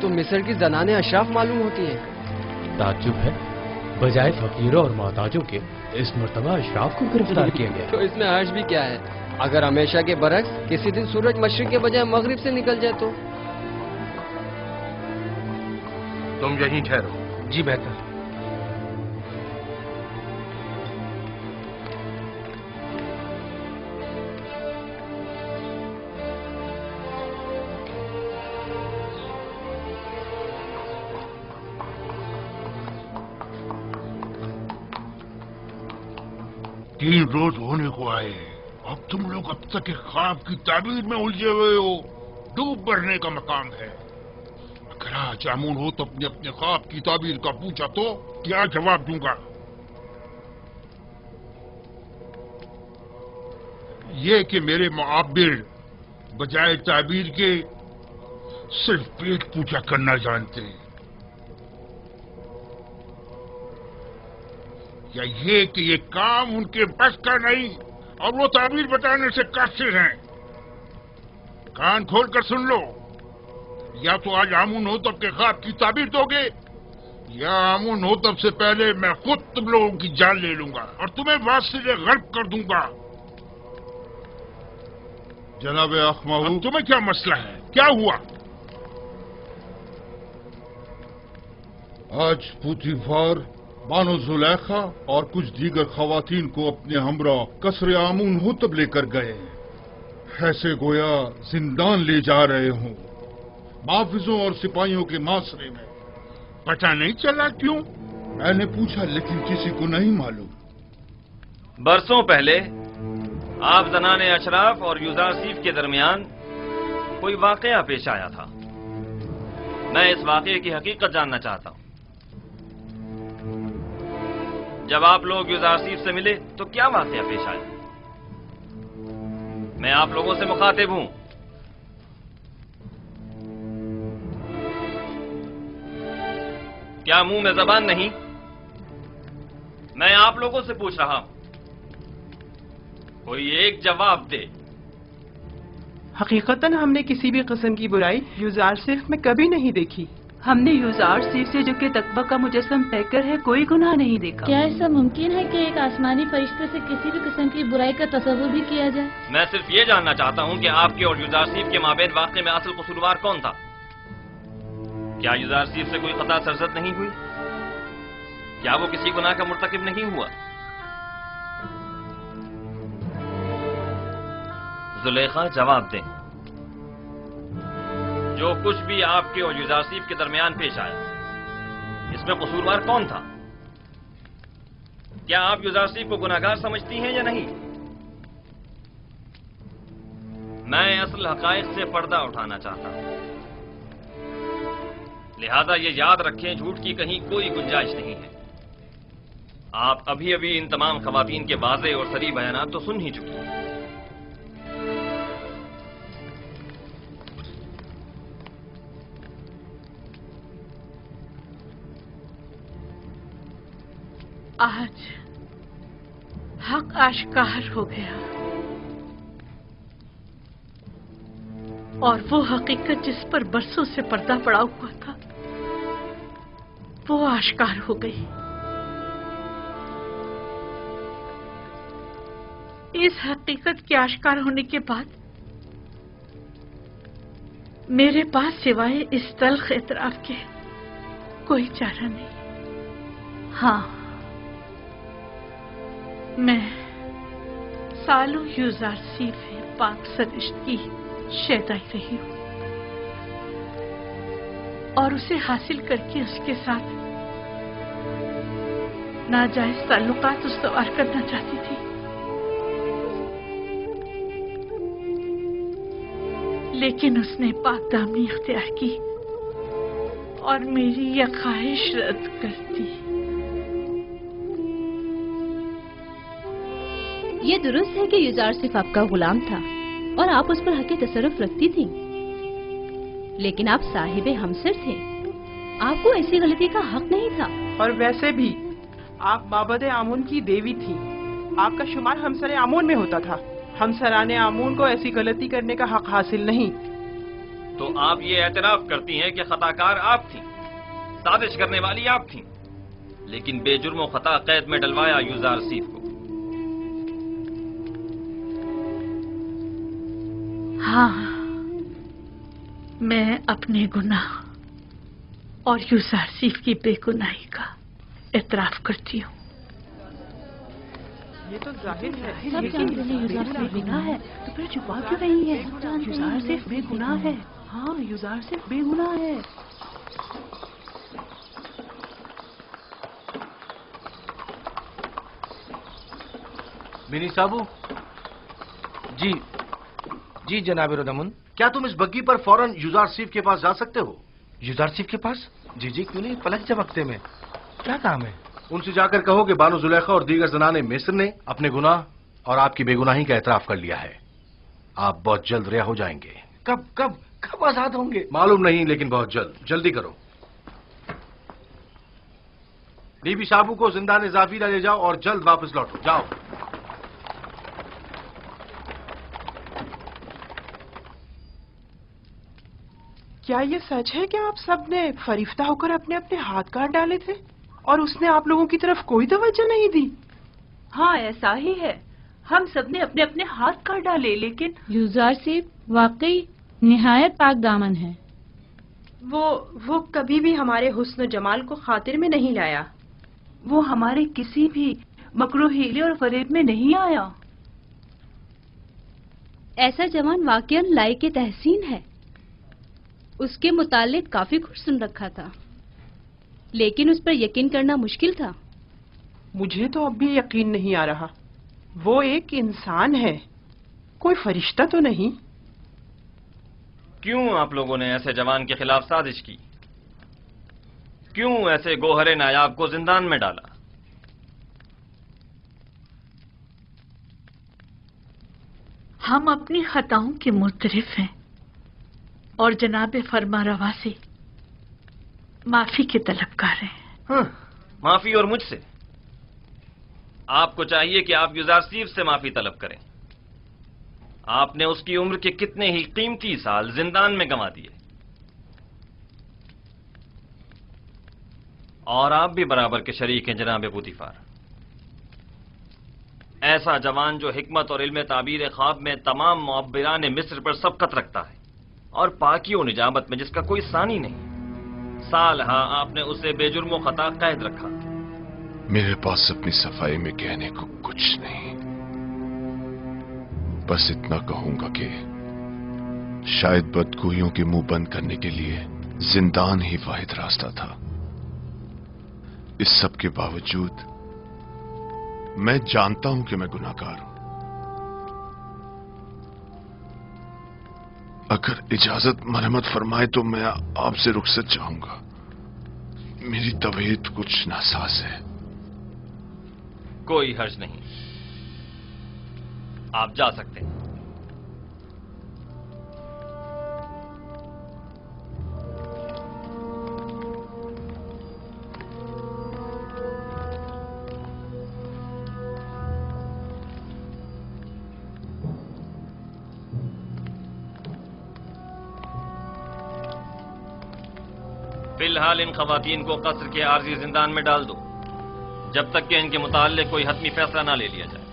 تو مصر کی زنانیں اشراف معلوم ہوتی ہیں۔ تعجب ہے، بجائے فقیروں اور محتاجوں کے اس مرتبہ اشراف کو گرفتار کیا گیا۔ تو اس میں حرج بھی کیا ہے؟ اگر ہمیشہ کے برعکس کسی دن سورج مشرق کے بجائے مغرب سے نکل جائے تو؟ تم یہیں ٹھہرو۔ جی بہتر۔ تین روز ہونے کو آئے، اب تم لوگ اب تک ایک خواب کی تعبیر میں الجھے ہوئے ہو۔ ڈوب بڑھنے کا مقام ہے۔ اگر آج آمون ہو تو اپنے خواب کی تعبیر کا پوچھا تو کیا جواب دوں گا؟ یہ کہ میرے معابر بجائے تعبیر کے صرف پیٹ پوچھا کرنا جانتے، یا یہ کہ یہ کام ان کے بس کا نہیں اور وہ تعبیر بتانے سے قاصر ہیں؟ کان کھول کر سن لو، یا تو آج آمون ہوتب کے خواب کی تعبیر دو گے، یا آمون ہوتب سے پہلے میں خود تم لوگوں کی جان لے لوں گا اور تمہیں واصل غرب کر دوں گا۔ جناب اخماہو، تمہیں کیا مسئلہ ہے؟ کیا ہوا؟ آج پوتیفار بانو زلیخا اور کچھ دیگر خواتین کو اپنے ہمراہ قصر آمون ہوتب لے کر گئے، ایسے گویا زندان لے جا رہے ہوں، محافظوں اور سپاہیوں کے معاشرے میں۔ پتہ نہیں چلا کیوں؟ میں نے پوچھا لیکن کسی کو نہیں معلوم۔ برسوں پہلے آپ زنان اشراف اور یوزارسیف کے درمیان کوئی واقعہ پیش آیا تھا۔ میں اس واقعے کی حقیقت جاننا چاہتا ہوں۔ جب آپ لوگ یوزارسیف سے ملے تو کیا واقعہ پیش آیا؟ میں آپ لوگوں سے مخاطب ہوں۔ کیا منہ میں زبان نہیں؟ میں آپ لوگوں سے پوچھ رہا ہوں، کوئی ایک جواب دے۔ حقیقتاً ہم نے کسی بھی قسم کی برائی یوزارسیف میں کبھی نہیں دیکھی۔ ہم نے یوزارسیف سے جو کہ تقوی کا مجسم پیکر ہے کوئی گناہ نہیں دیکھا۔ کیا ایسا ممکن ہے کہ ایک آسمانی فرشتے سے کسی بھی قسم کی برائی کا تصور بھی کیا جائے؟ میں صرف یہ جاننا چاہتا ہوں کہ آپ کے اور یوزارسیف کے مابین واقعے میں اصل قصوروار کون تھا؟ کیا یوزارسیف سے کوئی خطا سرزد نہیں ہوئی؟ کیا وہ کسی گناہ کا مرتکب نہیں ہوا؟ زلیخا جواب دیں، جو کچھ بھی آپ کے اور یوزارسیف کے درمیان پیش آیا اس میں قصوروار کون تھا؟ کیا آپ یوزارسیف کو گناہگار سمجھتی ہیں یا نہیں؟ میں اصل حقائق سے پردہ اٹھانا چاہتا ہوں، لہذا یہ یاد رکھیں جھوٹ کی کہیں کوئی گنجائش نہیں ہے۔ آپ ابھی ابھی ان تمام خواتین کے واضح اور صریح بیانات تو سن ہی چکی ہیں۔ آج حق آشکار ہو گیا اور وہ حقیقت جس پر برسوں سے پردہ پڑا ہوا تھا وہ آشکار ہو گئی۔ اس حقیقت کے آشکار ہونے کے بعد میرے پاس سوائے اس تلخ اعتراف کے کوئی چارہ نہیں۔ ہاں، میں سالوں یوزارسیف پاک سرشت کی شیدائی رہی ہوں اور اسے حاصل کر کے اس کے ساتھ ناجائز تعلقات استوار کرنا چاہتی تھی، لیکن اس نے پاک دامنی اختیار کی اور میری یہ خواہش رد کر دی۔ یہ درست ہے کہ یوزارسیف آپ کا غلام تھا اور آپ اس پر حق تصرف رکھتی تھی، لیکن آپ صاحب ہمسر تھے، آپ کو ایسی غلطی کا حق نہیں تھا۔ اور ویسے بھی آپ مابد آمون کی دیوی تھی، آپ کا شمار ہمسر آمون میں ہوتا تھا۔ ہمسران آمون کو ایسی غلطی کرنے کا حق حاصل نہیں۔ تو آپ یہ اعتراف کرتی ہیں کہ خطا کار آپ تھیں، سازش کرنے والی آپ تھیں، لیکن بے جرم و خطا قید میں ڈلوایا یوزارسیف کو۔ ہاں، میں اپنے گناہ اور یوزارسیف کی بے گناہی کا اعتراف کرتی ہوں۔ یہ تو ظاہر ہے سب جانتے ہیں یوزارسیف بے گناہ ہے، تو پھر چھپا کیوں رہی ہے؟ یوزارسیف بے گناہ ہے۔ ہاں، یوزارسیف بے گناہ ہے۔ بنی صابو، جی جناب رودامن، کیا تم اس بگی پر فوراً یوزارسیف کے پاس جا سکتے ہو؟ یوزارسیف کے پاس؟ جی کیوں نہیں، پلک جھپکتے میں کیا کام ہے؟ ان سے جا کر کہو کہ بانو زلیخا اور دیگر زنان مصر نے اپنے گناہ اور آپ کی بے گناہی کا اعتراف کر لیا ہے۔ آپ بہت جلد رہا ہو جائیں گے۔ کب آزاد ہوں گے؟ معلوم نہیں، لیکن بہت جلد۔ جلدی کرو۔ بی بی صابو کو زندان زافیرہ لے جاؤ اور جلد واپس لوٹو۔ جاؤ۔ کیا یہ سچ ہے کہ آپ سب نے فریفتہ ہو کر اپنے اپنے ہاتھ کاٹ ڈالے تھے اور اس نے آپ لوگوں کی طرف کوئی توجہ نہیں دی؟ ہاں، ایسا ہی ہے، ہم سب نے اپنے اپنے ہاتھ کاٹ ڈالے، لیکن یوزارسیف واقعی نہایت پاک دامن ہے۔ وہ کبھی بھی ہمارے حسن و جمال کو خاطر میں نہیں لایا۔ وہ ہمارے کسی بھی مکرو ہیلے اور فریب میں نہیں آیا۔ ایسا جوان واقعاً لائق تحسین ہے۔ اس کے متعلق کافی کچھ سن رکھا تھا، لیکن اس پر یقین کرنا مشکل تھا۔ مجھے تو اب بھی یقین نہیں آ رہا۔ وہ ایک انسان ہے، کوئی فرشتہ تو نہیں۔ کیوں آپ لوگوں نے ایسے جوان کے خلاف سازش کی؟ کیوں ایسے گوہر نایاب کو زندان میں ڈالا؟ ہم اپنی خطاؤں کے معترف ہیں اور جناب فرما روا سے معافی کے طلبگار ہیں۔ معافی اور مجھ سے؟ آپ کو چاہیے کہ آپ یوزارسیف سے معافی طلب کریں۔ آپ نے اس کی عمر کے کتنے ہی قیمتی سال زندان میں گنوا دیے، اور آپ بھی برابر کے شریک ہیں جناب پوتیفار۔ ایسا جوان جو حکمت اور علم تعبیر خواب میں تمام معبران مصر پر سبقت رکھتا ہے، اور پاکی و نجابت میں جس کا کوئی ثانی نہیں، سال ہاں آپ نے اسے بے جرم و خطا قید رکھا۔ میرے پاس اپنی صفائی میں کہنے کو کچھ نہیں، بس اتنا کہوں گا کہ شاید بدگوئیوں کے منہ بند کرنے کے لیے زندان ہی واحد راستہ تھا۔ اس سب کے باوجود میں جانتا ہوں کہ میں گناہگار ہوں۔ اگر اجازت مرحمت فرمائے تو میں آپ سے رخصت چاہوں گا۔ میری طبیعت کچھ ناساز ہے۔ کوئی حرج نہیں، آپ جا سکتے ہیں۔ فی الحال ان خواتین کو قصر کے عارضی زندان میں ڈال دو، جب تک کہ ان کے متعلق کوئی حتمی فیصلہ نہ لے لیا جائے۔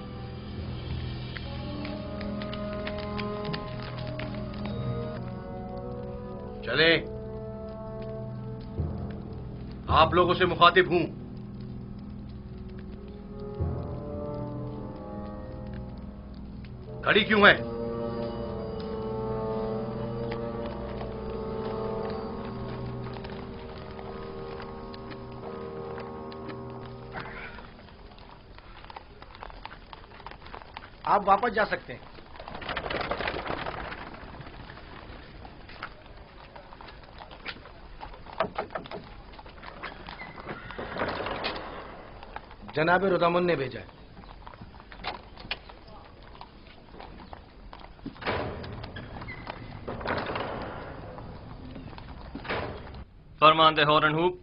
چلے، آپ لوگوں سے مخاطب ہوں۔ کھڑی کیوں ہے؟ آپ واپس جا سکتے ہیں۔ جناب رودامن نے بھیجا ہے۔ فرماندے ہورن ہوپ۔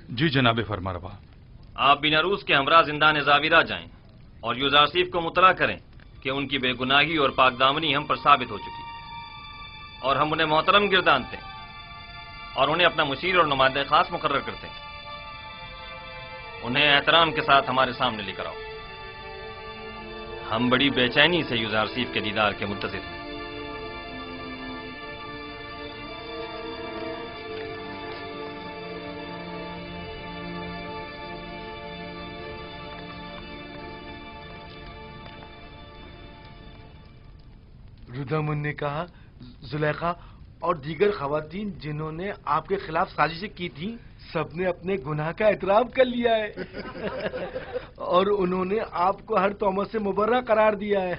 جی جناب فرما روا۔ آپ بیناروس کے ہمراہ زندان زاویرہ جائیں اور یوزارسیف کو مطلع کریں کہ ان کی بے گناہی اور پاک دامنی ہم پر ثابت ہو چکی۔ اور ہم انہیں محترم گردانتے ہیں اور انہیں اپنا مشیر اور نمائندہ خاص مقرر کرتے ہیں. انہیں احترام کے ساتھ ہمارے سامنے لے کر آؤ. ہم بڑی بے چینی سے یوزارسیف کے دیدار کے منتظر ہیں. رودامن نے کہا زلیخا اور دیگر خواتین جنہوں نے آپ کے خلاف سازشیں کی تھیں سب نے اپنے گناہ کا اعتراف کر لیا ہے اور انہوں نے آپ کو ہر تہمت سے مبرہ قرار دیا ہے.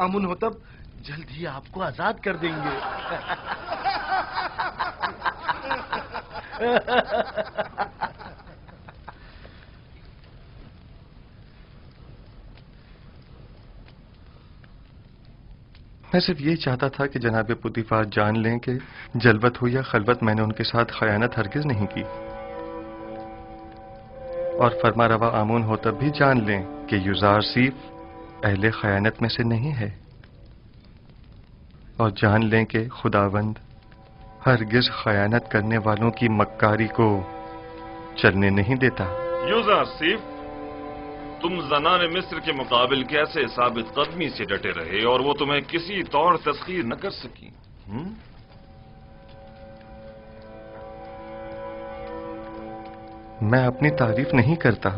آمن ہوتب جلد ہی آپ کو آزاد کر دیں گے. میں صرف یہ چاہتا تھا کہ جناب پوتیفار جان لیں کہ جلوت ہو یا خلوت میں نے ان کے ساتھ خیانت ہرگز نہیں کی، اور فرما روا آمون ہوتب بھی جان لیں کہ یوزارسیف اہل خیانت میں سے نہیں ہے، اور جان لیں کہ خداوند ہرگز خیانت کرنے والوں کی مکاری کو چلنے نہیں دیتا. یوزارسیف، تم زنان مصر کے مقابل کیسے ثابت قدمی سے ڈٹے رہے اور وہ تمہیں کسی طور تسخیر نہ کر سکی؟ میں اپنی تعریف نہیں کرتا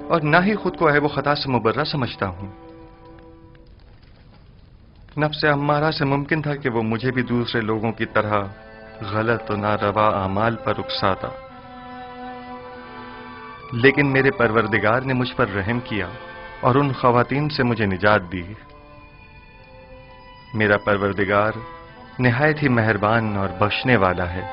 اور نہ ہی خود کو عیب و خطا سے مبرہ سمجھتا ہوں. نفس امارہ سے ممکن تھا کہ وہ مجھے بھی دوسرے لوگوں کی طرح غلط و ناروا اعمال پر اکساتا، لیکن میرے پروردگار نے مجھ پر رحم کیا اور ان خواتین سے مجھے نجات دی. میرا پروردگار نہایت ہی مہربان اور بخشنے والا ہے.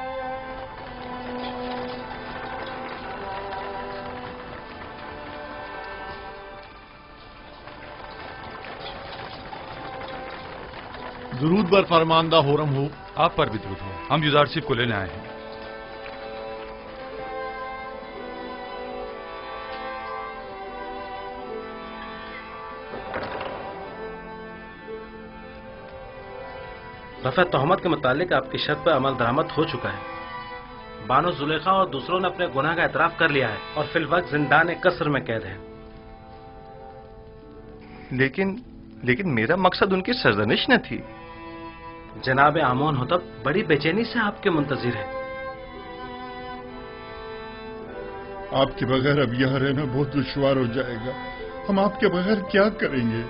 درود بر فرماندہ ہورم ہو. آپ پر بھی درود ہو. ہم یوزارسیف کو لینے آئے ہیں. رفع تہمت کے متعلق آپ کی شرط پر عمل درآمد ہو چکا ہے. بانو زلیخا اور دوسروں نے اپنے گناہ کا اعتراف کر لیا ہے اور فی الوقت زندان قصر میں قید ہے. لیکن میرا مقصد ان کی سرزنش نہ تھی. جناب آمون ہوتب بڑی بے چینی سے آپ کے منتظر ہے. آپ کے بغیر اب یہاں رہنا بہت دشوار ہو جائے گا. ہم آپ کے بغیر کیا کریں گے؟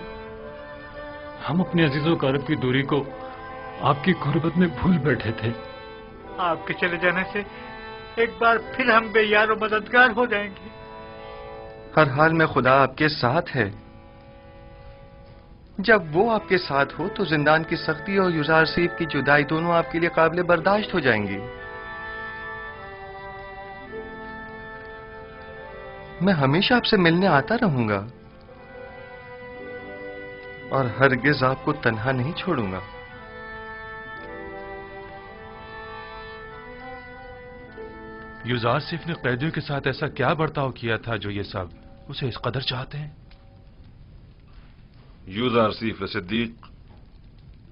ہم اپنے عزیز و اقارب کی دوری کو آپ کی غربت میں بھول بیٹھے تھے. آپ کے چلے جانے سے ایک بار پھر ہم بے یار و مددگار ہو جائیں گے. ہر حال میں خدا آپ کے ساتھ ہے. جب وہ آپ کے ساتھ ہو تو زندان کی سختی اور یوزارسیف کی جدائی دونوں آپ کے لیے قابل برداشت ہو جائیں گی. میں ہمیشہ آپ سے ملنے آتا رہوں گا اور ہرگز آپ کو تنہا نہیں چھوڑوں گا. یوزارسیف نے قیدیوں کے ساتھ ایسا کیا برتاؤ کیا تھا جو یہ سب اسے اس قدر چاہتے ہیں؟ یوزارسیف صدیق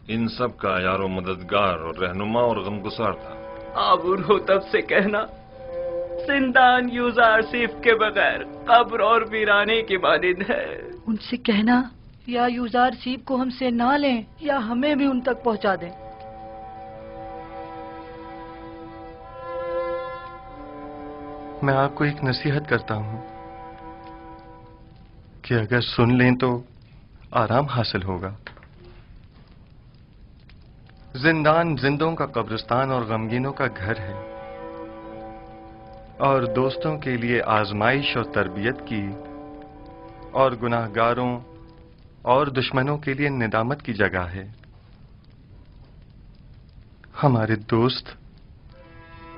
ان سب کا یار و مددگار اور رہنما اور غمگسار تھا. آمون ہوتب سے کہنا زندان یوزارسیف کے بغیر قبر اور ویرانے کی مانند ہے. ان سے کہنا یا یوزارسیف کو ہم سے نہ لیں یا ہمیں بھی ان تک پہنچا دیں. میں آپ کو ایک نصیحت کرتا ہوں کہ اگر سن لیں تو آرام حاصل ہوگا. زندان زندوں کا قبرستان اور غمگینوں کا گھر ہے اور دوستوں کے لیے آزمائش اور تربیت کی اور گناہ گاروں اور دشمنوں کے لیے ندامت کی جگہ ہے. ہمارے دوست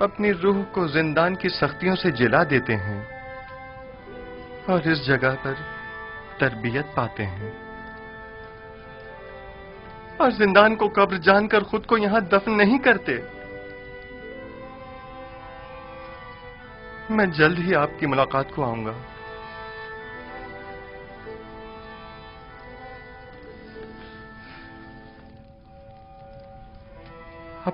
اپنی روح کو زندان کی سختیوں سے جلا دیتے ہیں اور اس جگہ پر تربیت پاتے ہیں، اور زندان کو قبر جان کر خود کو یہاں دفن نہیں کرتے. میں جلد ہی آپ کی ملاقات کو آؤں گا.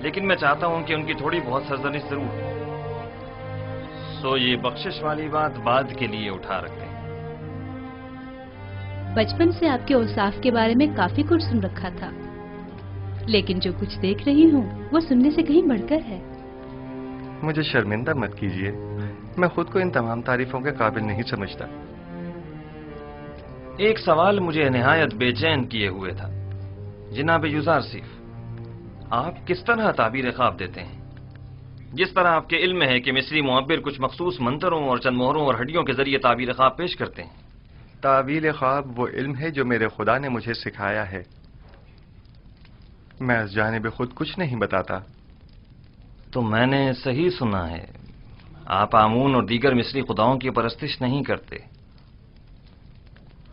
لیکن میں چاہتا ہوں کہ ان کی تھوڑی بہت سرزنش ضرور ہو۔ سو یہ بخشش والی بات بعد کے لیے اٹھا رکھتے ہیں۔ بچپن سے آپ کے اوصاف کے بارے میں کافی کچھ سن رکھا تھا، لیکن جو کچھ دیکھ رہی ہوں وہ سننے سے کہیں بڑھ کر ہے۔ مجھے شرمندہ مت کیجیے، میں خود کو ان تمام تعریفوں کے قابل نہیں سمجھتا۔ ایک سوال مجھے نہایت بے چین کیے ہوئے تھا۔ جناب یوزارسیف، آپ کس طرح تعبیر خواب دیتے ہیں؟ جس طرح آپ کے علم ہے کہ مصری معبر کچھ مخصوص منتروں اور چند مہروں اور ہڈیوں کے ذریعے تعبیر خواب پیش کرتے ہیں۔ تعبیر خواب وہ علم ہے جو میرے خدا نے مجھے سکھایا ہے، میں اس جانب خود کچھ نہیں بتاتا۔ تو میں نے صحیح سنا ہے، آپ آمون اور دیگر مصری خداؤں کی پرستش نہیں کرتے؟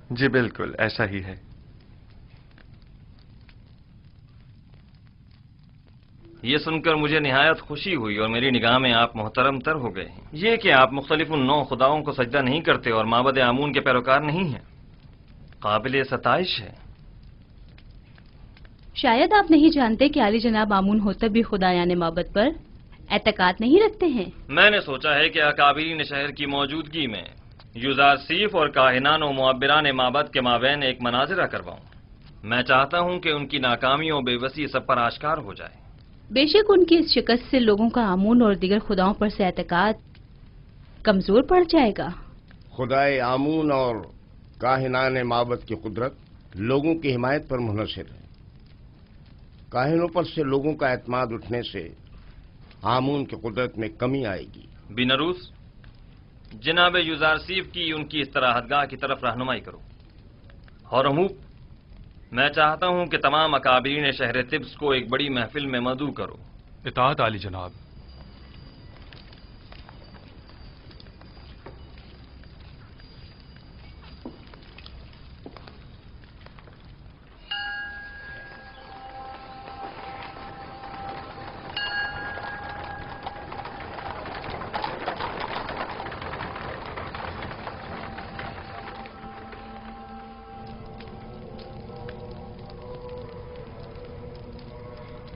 جی بالکل ایسا ہی ہے۔ یہ سن کر مجھے نہایت خوشی ہوئی اور میری نگاہ میں آپ محترم تر ہو گئے ہیں۔ یہ کہ آپ مختلف نو خداؤں کو سجدہ نہیں کرتے اور معبد آمون کے پیروکار نہیں ہیں، قابل ستائش ہے۔ شاید آپ نہیں جانتے کہ عالی جناب آمون ہوتب بھی خدایان معبد پر اعتقاد نہیں رکھتے ہیں۔ میں نے سوچا ہے کہ اکابرین شہر کی موجودگی میں یوزارسیف اور کاہنان و معبران معبد کے مابین ایک مناظرہ کرواؤں۔ میں چاہتا ہوں کہ ان کی ناکامیوں بے بسی سب پر آشکار ہو جائے۔ بے شک ان کی اس شکست سے لوگوں کا آمون اور دیگر خداؤں پر سے اعتقاد کمزور پڑ جائے گا۔ خدائے آمون اور کاہنان معبد کی قدرت لوگوں کی حمایت پر منحصر ہے۔ کاہنوں پر سے لوگوں کا اعتماد اٹھنے سے آمون کی قدرت میں کمی آئے گی۔ بینروس، جناب یوزارسیف کی ان کی استراحت گاہ کی طرف رہنمائی کرو۔ ہورموپ، میں چاہتا ہوں کہ تمام اکابرین شہر طبس کو ایک بڑی محفل میں مدعو کرو۔ اطاعت عالی جناب۔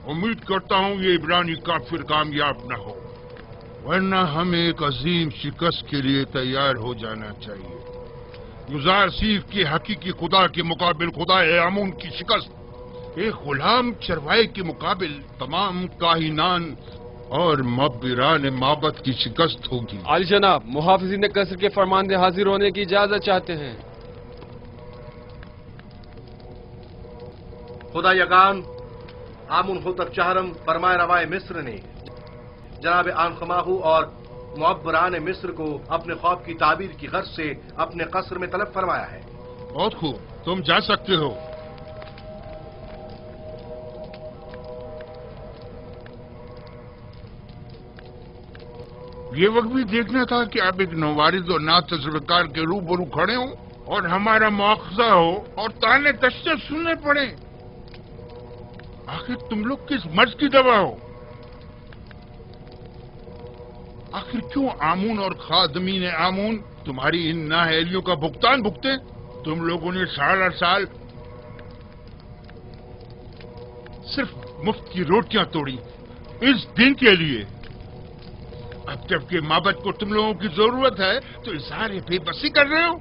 امید کرتا ہوں یہ عبرانی کافر کامیاب نہ ہو، ورنہ ہمیں ایک عظیم شکست کے لیے تیار ہو جانا چاہیے۔ یوزارسیف کے حقیقی خدا کے مقابل خدا آمون کی شکست ایک غلام چروائے کے مقابل تمام کاہنان اور معبران معبد کی شکست ہوگی۔ عالی جناب، محافظین قصر کے فرماندے حاضر ہونے کی اجازت چاہتے ہیں۔ خدا یگان آمون ہوتب چہرم فرمائے روائے مصر نے جناب آنخماہو اور معبران مصر کو اپنے خواب کی تعبیر کی غرض سے اپنے قصر میں طلب فرمایا ہے۔ بہت خوب، تم جا سکتے ہو۔ یہ وقت بھی دیکھنا تھا کہ آپ ایک نوارد اور نا تجربہ کے روبرو کھڑے ہوں اور ہمارا مواخذہ ہو اور تانے تشنے سننے پڑے۔ آخر تم لوگ کس مرض کی دوا ہو؟ آخر کیوں آمون اور خادمین آمون تمہاری ان نااہلیوں کا بھگتان بھگتے؟ تم لوگوں نے سال سال صرف مفت کی روٹیاں توڑی اس دن کے لیے۔ اب جب کہ معبد کو تم لوگوں کی ضرورت ہے تو اظہار بے بسی کر رہے ہو۔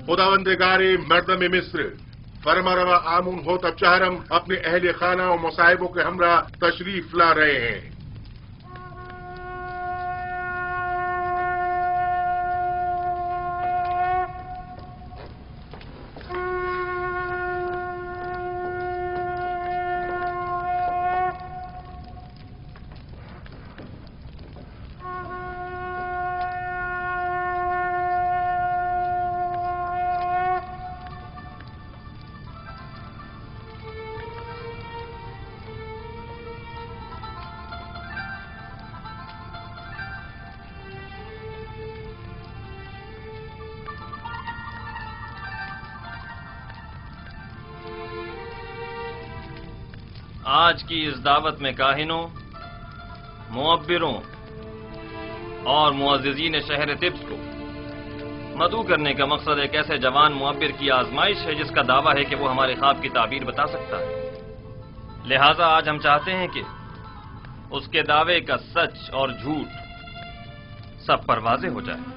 خداوندگار مردم مصر، فرما روا آمون ہوتب چہرم اپنے اہل خانہ و مصائبوں کے ہمراہ تشریف لا رہے ہیں۔ آج کی اس دعوت میں کاہنوں، معبروں اور معززین شہر طبس کو مدعو کرنے کا مقصد ایک ایسے جوان معبر کی آزمائش ہے جس کا دعویٰ ہے کہ وہ ہمارے خواب کی تعبیر بتا سکتا ہے۔ لہٰذا آج ہم چاہتے ہیں کہ اس کے دعوے کا سچ اور جھوٹ سب پر واضح ہو جائے۔